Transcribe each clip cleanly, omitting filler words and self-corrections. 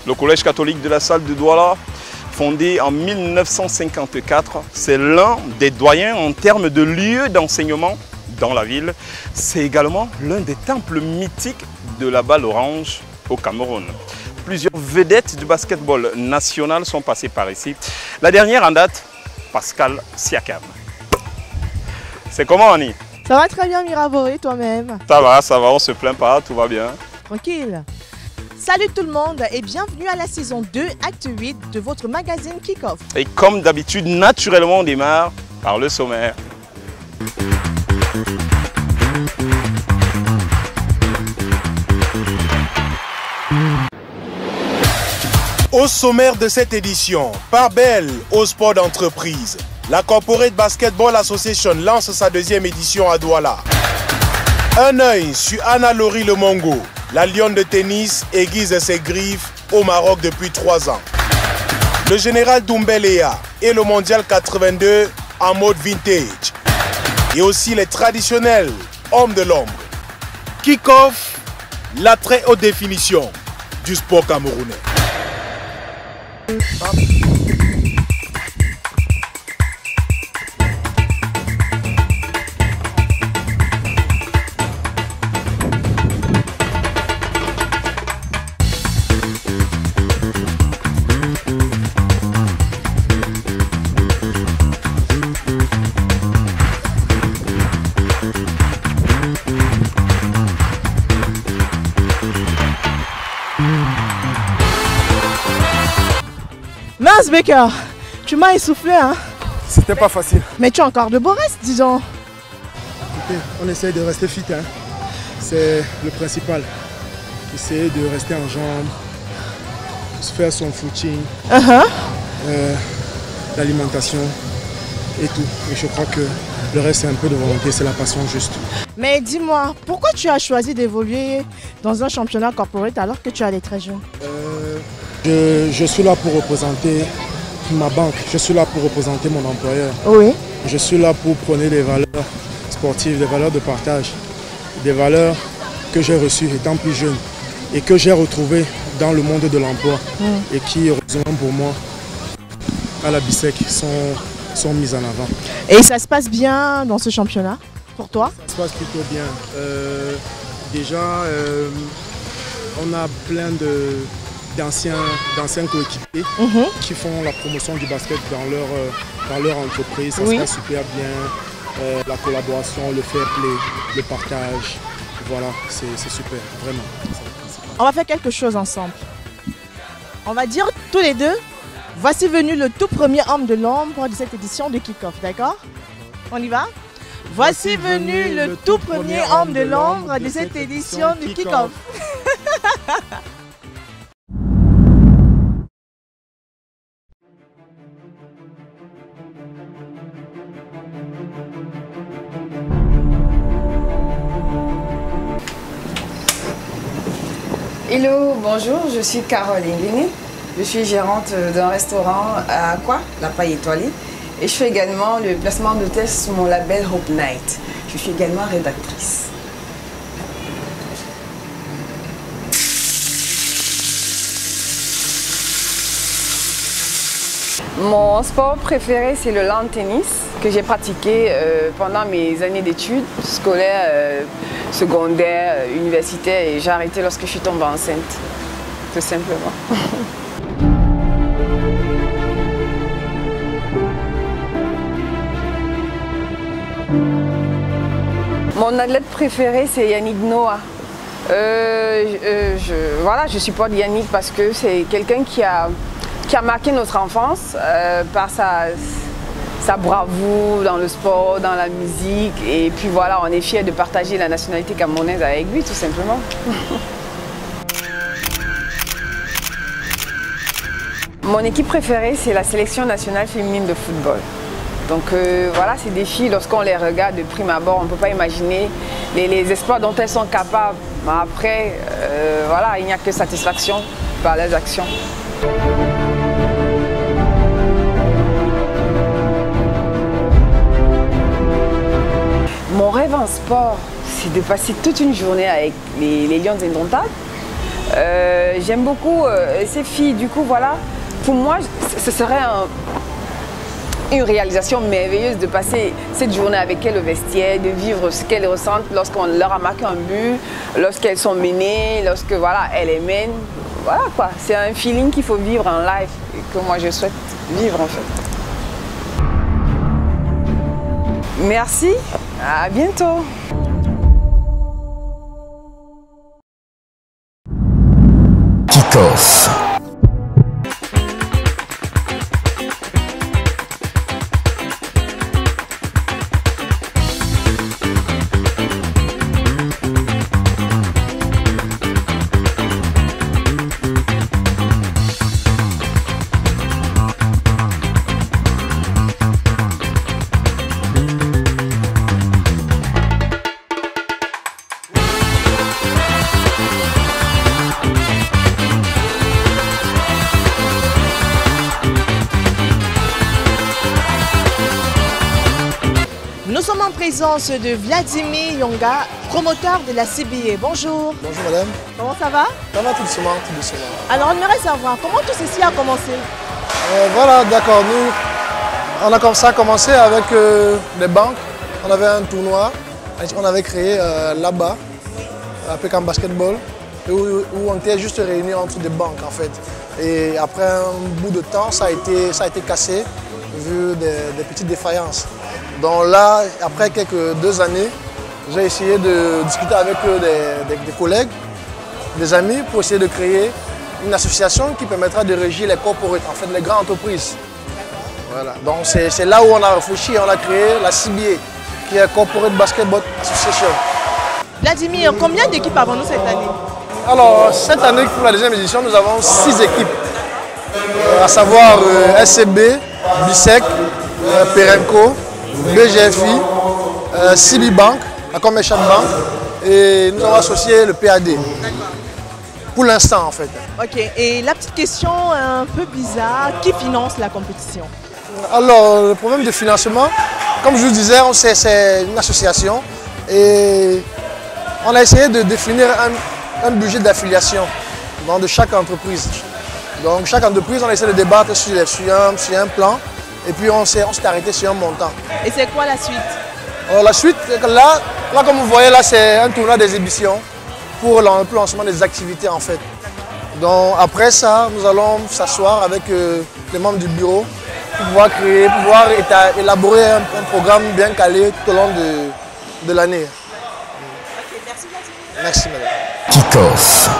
Le collège catholique de la Salle de Douala, fondé en 1954, c'est l'un des doyens en termes de lieux d'enseignement dans la ville. C'est également l'un des temples mythiques de la balle orange au Cameroun. Plusieurs vedettes du basketball national sont passées par ici. La dernière en date, Pascal Siakam. C'est comment, Annie? Ça va très bien, Mirabeau, et toi-même? Ça va, on se plaint pas, tout va bien. Tranquille. Salut tout le monde et bienvenue à la saison 2, acte 8 de votre magazine Kick-Off. Et comme d'habitude, naturellement, on démarre par le sommaire. Au sommaire de cette édition, part belle au sport d'entreprise. La Corporate Basketball Association lance sa deuxième édition à Douala. Un œil sur Anna-Laurie Le Mongo. La lionne de tennis aiguise ses griffes au Maroc depuis 3 ans. Le général Doumbé-Léa et le mondial 82 en mode vintage. Et aussi les traditionnels hommes de l'ombre. Kick-off, la très haute définition du sport camerounais. Mince Baker, tu m'as essoufflé hein. C'était pas facile. Mais tu as encore de beaux restes, disons. Écoutez, on essaye de rester fit, hein. C'est le principal. Essayer de rester en jambes, se faire son footing, l'alimentation et tout. Et je crois que le reste c'est un peu de volonté, c'est la passion juste. Mais dis-moi, pourquoi tu as choisi d'évoluer dans un championnat corporate alors que tu es très jeune? Je suis là pour représenter ma banque, je suis là pour représenter mon employeur. Oui. Je suis là pour prôner des valeurs sportives, des valeurs de partage, des valeurs que j'ai reçues étant plus jeune et que j'ai retrouvées dans le monde de l'emploi et qui, heureusement pour moi, à la BISEC sont mises en avant. Et ça se passe bien dans ce championnat pour toi? Ça se passe plutôt bien. Déjà, on a plein d'anciens coéquipiers qui font la promotion du basket dans leur entreprise. Ça se passe super bien. La collaboration, le fair play, le partage. Voilà, c'est super, vraiment. On va faire quelque chose ensemble. On va dire tous les deux, voici venu le tout premier homme de l'ombre de cette édition de Kick-Off, d'accord? On y va? Voici venu le tout premier homme de l'ombre de cette édition du Kick-Off. Hello, bonjour, je suis Caroline Léné. Je suis gérante d'un restaurant à Aqua, La Paille Étoilée. Et je fais également le placement d'hôtels sur mon label Hope Night. Je suis également rédactrice. Mon sport préféré, c'est le lawn tennis que j'ai pratiqué pendant mes années d'études scolaires, secondaires, universitaires et j'ai arrêté lorsque je suis tombée enceinte, tout simplement. Mon athlète préféré, c'est Yannick Noah. Je supporte Yannick parce que c'est quelqu'un qui a marqué notre enfance par sa bravoure dans le sport, dans la musique. Et puis voilà, on est fiers de partager la nationalité camerounaise avec lui, tout simplement. Mon équipe préférée, c'est la sélection nationale féminine de football. Donc voilà, c'est des filles, lorsqu'on les regarde de prime abord, on ne peut pas imaginer les exploits dont elles sont capables. Mais après, voilà, il n'y a que satisfaction par leurs actions. Mon rêve en sport, c'est de passer toute une journée avec les Lions indomptables, J'aime beaucoup ces filles. Du coup, voilà, pour moi, ce serait une réalisation merveilleuse de passer cette journée avec elles au vestiaire, de vivre ce qu'elles ressentent lorsqu'on leur a marqué un but, lorsqu'elles sont menées, lorsque voilà, elles les mènent. Voilà quoi, c'est un feeling qu'il faut vivre en live et que moi je souhaite vivre en fait. Merci, à bientôt. Kick-Off. Nous sommes en présence de Vladimir Yonga, promoteur de la CBA. Bonjour. Bonjour madame. Comment ça va? Ça va tout doucement, tout doucement. Alors on aimerait savoir comment tout ceci a commencé. Voilà, d'accord. Nous, on a comme ça commencé avec les banques. On avait un tournoi, on avait créé là-bas, appelé comme basketball, où on était juste réunis entre des banques en fait. Et après un bout de temps, ça a été cassé, vu des petites défaillances. Donc là, après quelques 2 années, j'ai essayé de discuter avec des collègues, des amis, pour essayer de créer une association qui permettra de régir les corporates, en fait les grandes entreprises. Voilà. Donc c'est là où on a réfléchi, on a créé la CBA, qui est Corporate Basketball Association. Vladimir, combien d'équipes avons-nous cette année? Alors cette année, pour la deuxième édition, nous avons 6 équipes, à savoir SCB, BISEC, Perenco, BGFI, CB Bank, la Commercial Bank, et nous avons associé le PAD. Pour l'instant en fait. Ok, et la petite question un peu bizarre, qui finance la compétition? Alors le problème de financement, comme je vous disais, c'est une association et on a essayé de définir un budget d'affiliation de chaque entreprise. Donc chaque entreprise, on a essayé de débattre sur un plan et puis on s'est arrêté sur un montant. Et c'est quoi la suite? Alors, la suite, là comme vous voyez, là c'est un tournoi d'exhibition pour le lancement des activités en fait. Donc après ça, nous allons s'asseoir avec les membres du bureau pour pouvoir élaborer un programme bien calé tout au long de l'année. Ok, merci Vladimir. Merci madame. Kick-Off.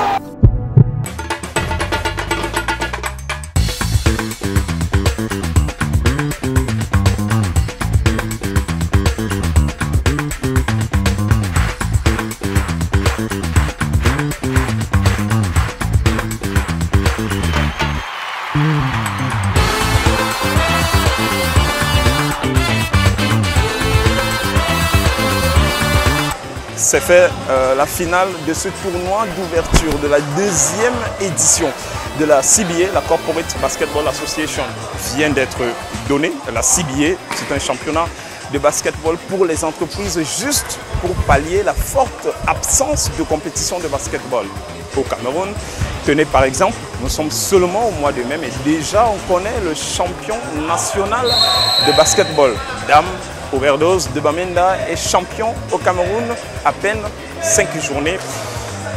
C'est fait la finale de ce tournoi d'ouverture de la 2e édition de la CBA, la Corporate Basketball Association, vient d'être donnée. La CBA, c'est un championnat de basketball pour les entreprises juste pour pallier la forte absence de compétition de basketball au Cameroun. Tenez par exemple, nous sommes seulement au mois de mai, mais déjà on connaît le champion national de basketball, Dame Overdose de Bamenda est champion au Cameroun, à peine 5 journées.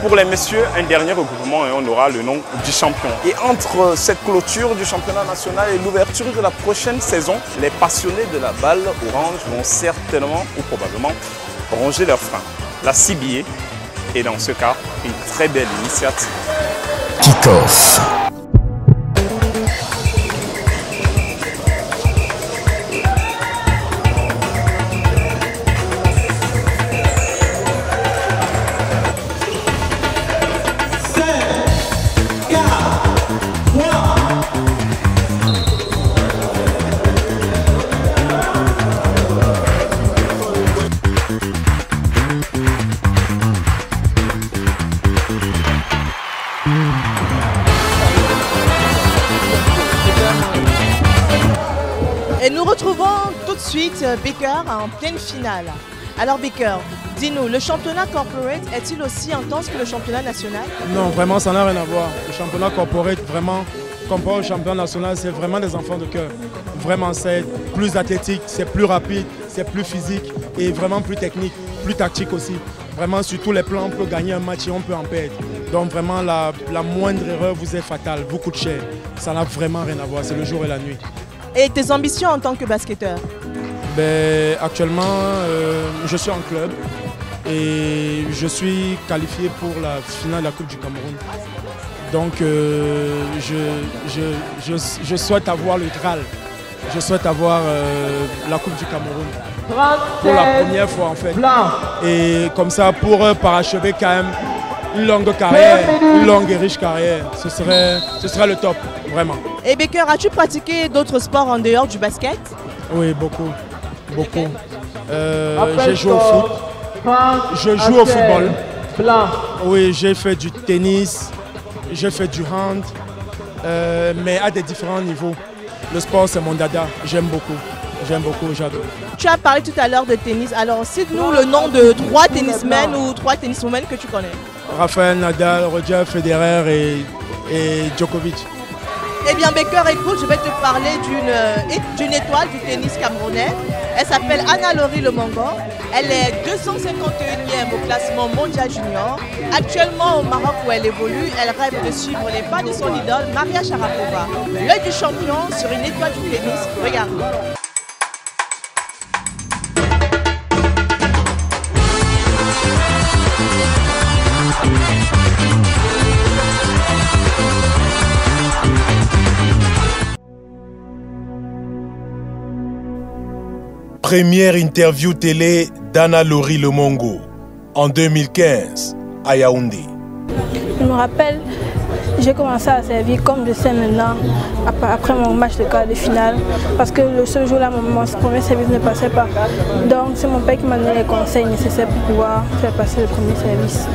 Pour les messieurs, un dernier regroupement et on aura le nom du champion. Et entre cette clôture du championnat national et l'ouverture de la prochaine saison, les passionnés de la balle orange vont certainement ou probablement ronger leurs freins. La CBA est dans ce cas une très belle initiative. Kick-Off. Et nous retrouvons tout de suite Baker en pleine finale. Alors Baker, Dis-nous, le championnat corporate est-il aussi intense que le championnat national? Non, vraiment, ça n'a rien à voir. Le championnat corporate, vraiment, comparé au championnat national, c'est vraiment des enfants de cœur. Vraiment, c'est plus athlétique, c'est plus rapide, c'est plus physique et vraiment plus technique, plus tactique aussi. Vraiment, sur tous les plans, on peut gagner un match et on peut en perdre. Donc vraiment, la moindre erreur vous est fatale, vous coûte cher. Ça n'a vraiment rien à voir, c'est le jour et la nuit. Et tes ambitions en tant que basketteur? Ben, actuellement, je suis en club et je suis qualifié pour la finale de la Coupe du Cameroun. Donc, je souhaite avoir le Graal. Je souhaite avoir la Coupe du Cameroun pour la première fois en fait. Et comme ça, pour parachever quand même une longue carrière, une longue et riche carrière, ce serait le top, vraiment. Et Baker, as-tu pratiqué d'autres sports en dehors du basket? Oui, beaucoup. J'ai joué au foot. Je joue au football. Oui, j'ai fait du tennis, j'ai fait du hand, mais à des différents niveaux. Le sport, c'est mon dada. J'aime beaucoup, j'adore. Tu as parlé tout à l'heure de tennis. Alors, cite-nous le nom de 3 tennismen ou 3 tenniswomen que tu connais. Rafael Nadal, Roger Federer et Djokovic. Eh bien, Baker, écoute, je vais te parler d'une étoile du tennis camerounais. Elle s'appelle Anna-Laurie Le Mongo. Elle est 251e au classement mondial junior. Actuellement au Maroc où elle évolue, elle rêve de suivre les pas de son idole Maria Sharapova. L'œil du champion sur une étoile du tennis. Regarde. Première interview télé d'Anna-Laurie Le Mongo en 2015 à Yaoundé. Je me rappelle, j'ai commencé à servir comme je sais maintenant après mon match de quart de finale parce que ce jour-là, mon premier service ne passait pas. Donc c'est mon père qui m'a donné les conseils nécessaires pour pouvoir faire passer le premier service.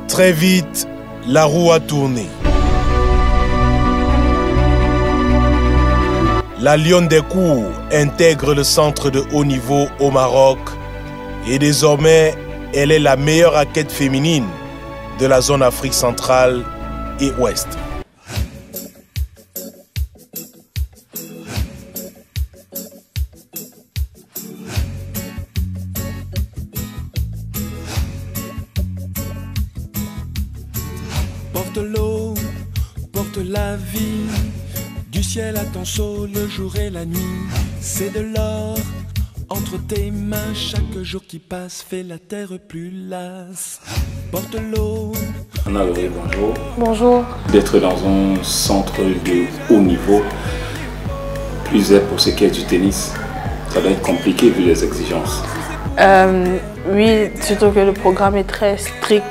Très vite, la roue a tourné. La Lionne des Cours intègre le centre de haut niveau au Maroc et désormais, elle est la meilleure raquette féminine de la zone Afrique centrale et ouest. Porte l'eau, porte la vie. Du ciel à ton seau, le jour et la nuit, c'est de l'or entre tes mains. Chaque jour qui passe fait la terre plus lasse. Porte l'eau. Anna-Laurie, bonjour. Bonjour. D'être dans un centre de haut niveau, plus est pour ce qui est du tennis, ça doit être compliqué vu les exigences. Oui, surtout que le programme est très strict.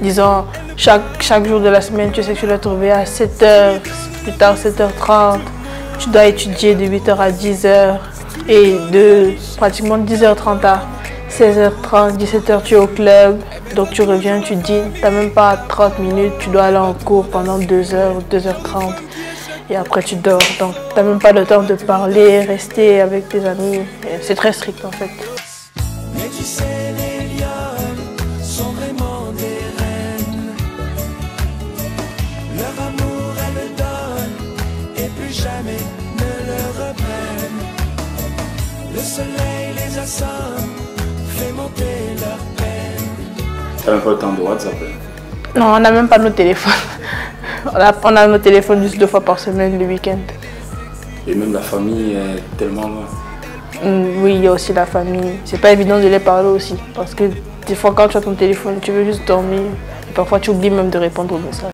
Disons, chaque jour de la semaine, tu sais que tu dois te réveiller à 7h. Plus tard 7h30, tu dois étudier de 8h à 10h et de pratiquement 10h30 à 16h30, 17h tu es au club, donc tu reviens, tu dînes, tu n'as même pas 30 minutes, tu dois aller en cours pendant 2h, 2h30 et après tu dors, donc tu n'as même pas le temps de parler, rester avec tes amis, c'est très strict en fait. Mais tu sais, les lionnes sont vraiment des reines. Leur amour, elles le donnent et plus jamais ne le reprennent. Le soleil les assomme, fait monter leur peine. Tu n'as même pas le temps de WhatsApp? Non, on n'a même pas nos téléphones. On a nos téléphones juste 2 fois par semaine le week-end. Et même la famille est tellement loin. Oui, il y a aussi la famille. C'est pas évident de les parler aussi. Parce que des fois, quand tu as ton téléphone, tu veux juste dormir. Et parfois, tu oublies même de répondre aux messages.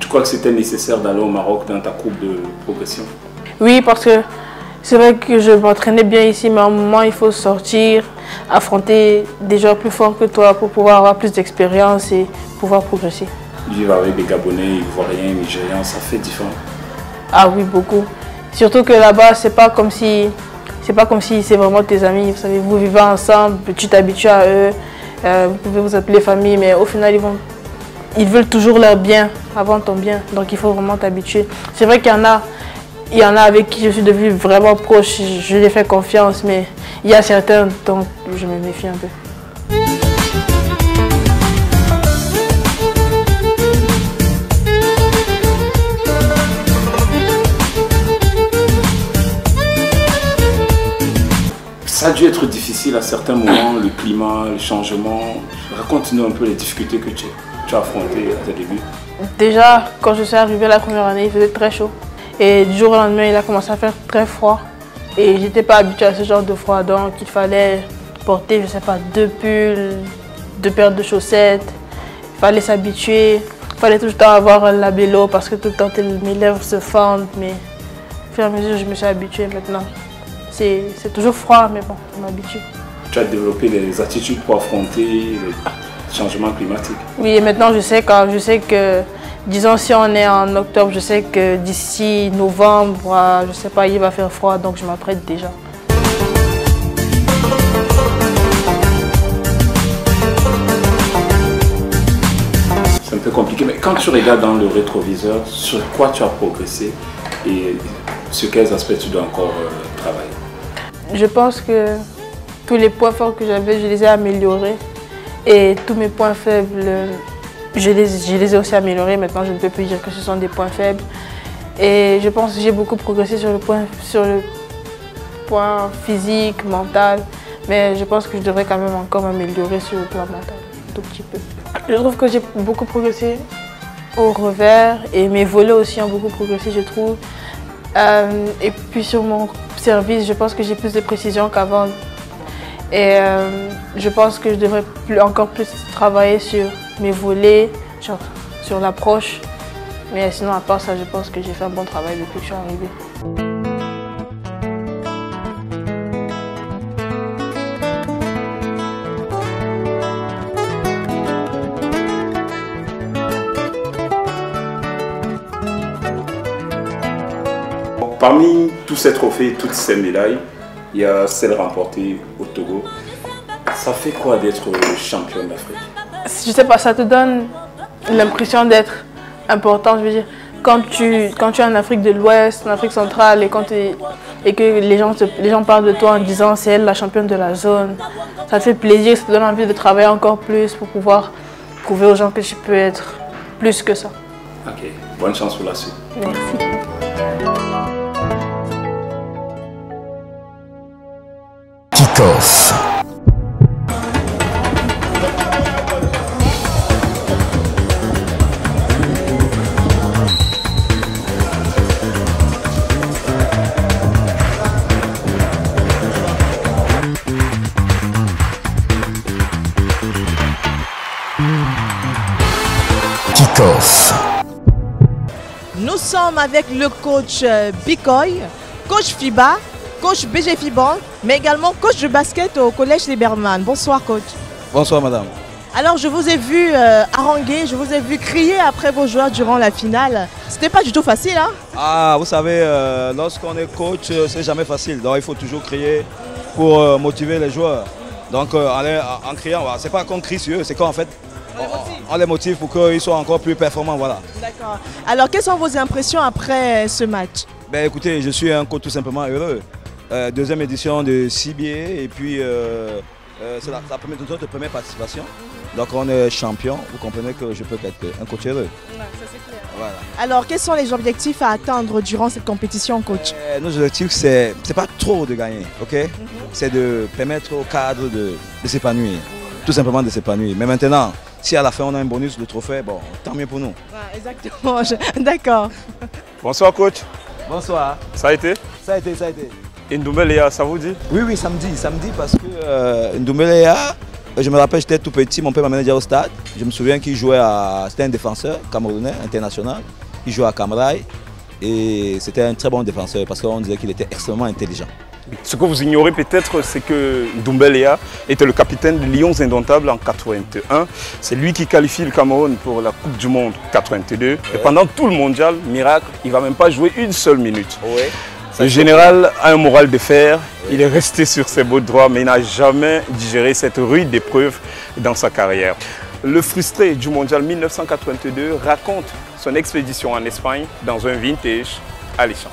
Tu crois que c'était nécessaire d'aller au Maroc dans ta courbe de progression? Oui, parce que c'est vrai que je m'entraînais bien ici, mais à un moment, il faut sortir, affronter des joueurs plus forts que toi pour pouvoir avoir plus d'expérience et pouvoir progresser. Vivre avec des Gabonais, Ivoiriens, Nigérians, ça fait différent. Ah oui, beaucoup. Surtout que là-bas, c'est pas comme si c'est vraiment tes amis. Vous savez, vous vivez ensemble, tu t'habitues à eux, vous pouvez vous appeler famille, mais au final, ils veulent toujours leur bien avant ton bien. Donc il faut vraiment t'habituer. C'est vrai qu'il y en a avec qui je suis devenue vraiment proche, je les fais confiance, mais il y a certains dont je me méfie un peu. Ça a dû être difficile à certains moments, le climat, le changement. Raconte-nous un peu les difficultés que tu as affrontées à tes débuts. Déjà, quand je suis arrivée la première année, il faisait très chaud. Et du jour au lendemain, il a commencé à faire très froid. Et je n'étais pas habituée à ce genre de froid, donc il fallait porter, je sais pas, 2 pulls, 2 paires de chaussettes. Il fallait s'habituer. Il fallait tout le temps avoir un labello parce que tout le temps mes lèvres se fendent. Mais au fur et à mesure, je me suis habituée maintenant. C'est toujours froid, mais bon, je m'habitue. Tu as développé des attitudes pour affronter les changements climatiques. Oui, et maintenant je sais que, disons si on est en octobre, je sais que d'ici novembre, je sais pas, il va faire froid, donc je m'apprête déjà. C'est un peu compliqué, mais quand tu regardes dans le rétroviseur, sur quoi tu as progressé et sur quels aspects tu dois encore travailler? Je pense que tous les points forts que j'avais, je les ai améliorés. Et tous mes points faibles, je les ai aussi améliorés. Maintenant, je ne peux plus dire que ce sont des points faibles. Et je pense que j'ai beaucoup progressé sur le point physique, mental. Mais je pense que je devrais quand même encore m'améliorer sur le plan mental, un tout petit peu. Je trouve que j'ai beaucoup progressé au revers. Et mes volets aussi ont beaucoup progressé, je trouve. Et puis sur mon service, je pense que j'ai plus de précision qu'avant. Et je pense que je devrais encore plus travailler sur mes volets, sur l'approche. Mais sinon, à part ça, je pense que j'ai fait un bon travail depuis que je suis arrivée. Parmi tous ces trophées, toutes ces médailles, il y a celle remportée au Togo. Ça fait quoi d'être championne d'Afrique? Je sais pas, ça te donne l'impression d'être important. Je veux dire, quand tu es en Afrique de l'Ouest, en Afrique centrale, et que les gens parlent de toi en disant c'est elle la championne de la zone, ça te fait plaisir, ça te donne envie de travailler encore plus pour pouvoir prouver aux gens que tu peux être plus que ça. Ok, bonne chance pour la suite. Merci. Kick-Off. Kick-Off. Nous sommes avec le coach Bikoy, coach FIBA, coach BG Fibon, mais également coach de basket au collège Liberman. Bonsoir coach. Bonsoir madame. Alors je vous ai vu haranguer, je vous ai vu crier après vos joueurs durant la finale. C'était pas du tout facile hein? Ah, vous savez, lorsqu'on est coach, c'est jamais facile. Donc il faut toujours crier pour motiver les joueurs. Donc en criant, voilà, c'est pas qu'on crie sur eux, c'est qu'en fait on les motive pour qu'ils soient encore plus performants. Voilà. D'accord. Alors quelles sont vos impressions après ce match? Ben écoutez, je suis un coach tout simplement heureux. Deuxième édition de CBA et puis c'est notre première participation. Donc on est champion, vous comprenez que je peux être un coach heureux. Ouais, ça c'est clair. Voilà. Alors quels sont les objectifs à atteindre durant cette compétition coach? Nos objectifs c'est pas trop de gagner, ok? C'est de permettre au cadre de s'épanouir, tout simplement de s'épanouir. Mais maintenant, si à la fin on a un bonus, le trophée, bon, tant mieux pour nous. Ouais, exactement, d'accord. Bonsoir coach. Bonsoir. Ça a été? Ça a été, ça a été. Ndoumbé-Léa, ça vous dit? Oui, oui, samedi parce que Ndoumbé-Léa, je me rappelle, j'étais tout petit, mon père m'amenait déjà au stade. Je me souviens qu'il jouait c'était un défenseur camerounais, international. Il jouait à Camrail et c'était un très bon défenseur parce qu'on disait qu'il était extrêmement intelligent. Ce que vous ignorez peut-être, c'est que Doumbé était le capitaine des Lions Indomptables en 81. C'est lui qui qualifie le Cameroun pour la Coupe du Monde 82. Et pendant tout le mondial, miracle, il ne va même pas jouer une seule minute. Le général a un moral de fer. Il est resté sur ses beaux droits, mais il n'a jamais digéré cette rude épreuve dans sa carrière. Le frustré du mondial 1982 raconte son expédition en Espagne dans un vintage alléchant.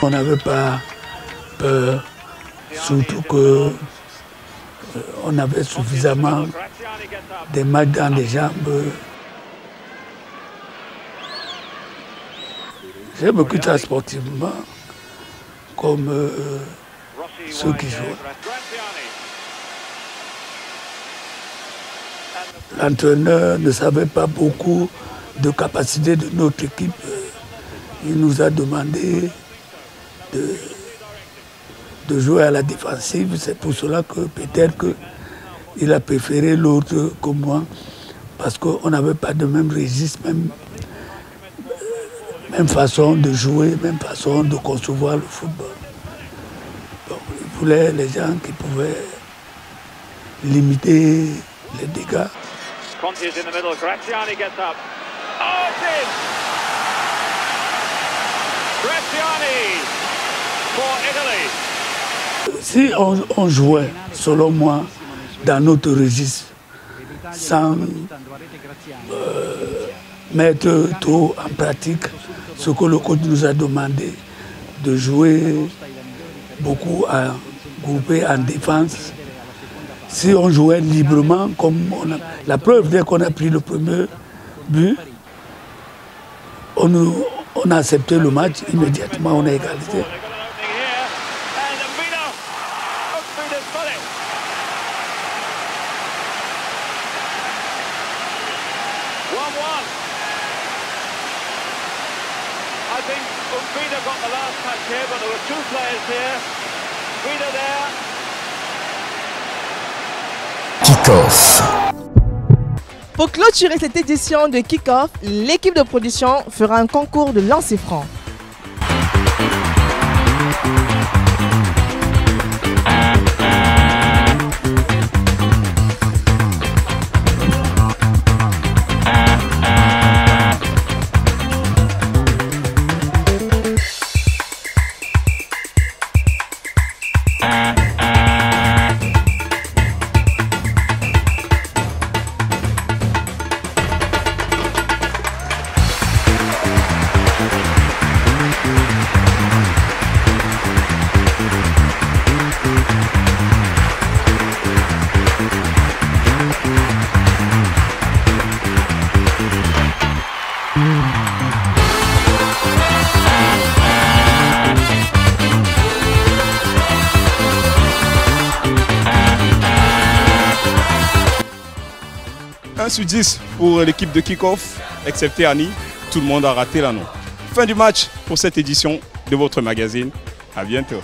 On n'avait pas peur, surtout que on avait suffisamment de matchs dans les jambes. J'ai vécu ça sportivement, comme ceux qui jouent. L'entraîneur ne savait pas beaucoup de capacité de notre équipe. Il nous a demandé de jouer à la défensive. C'est pour cela que peut-être qu'il a préféré l'autre que moi, parce qu'on n'avait pas de même registre, même façon de jouer, même façon de concevoir le football. Donc, il voulait les gens qui pouvaient limiter les dégâts. Conte is in the middle, Graziani gets up. Oh, it's in! Graziani for Italy. Si on jouait, selon moi, dans notre registre, sans mettre trop en pratique ce que le coach nous a demandé, de jouer beaucoup à grouper en défense, si on jouait librement, comme la preuve, dès qu'on a pris le premier but, on a accepté le match, immédiatement on a égalisé. I think Vida got the last touch here, but there were two players here. Vida there. Kick-Off. Pour clôturer cette édition de Kick-Off, l'équipe de production fera un concours de lancer franc. Sur 10 pour l'équipe de Kick-Off, excepté Annie, tout le monde a raté l'anneau. Fin du match pour cette édition de votre magazine. À bientôt.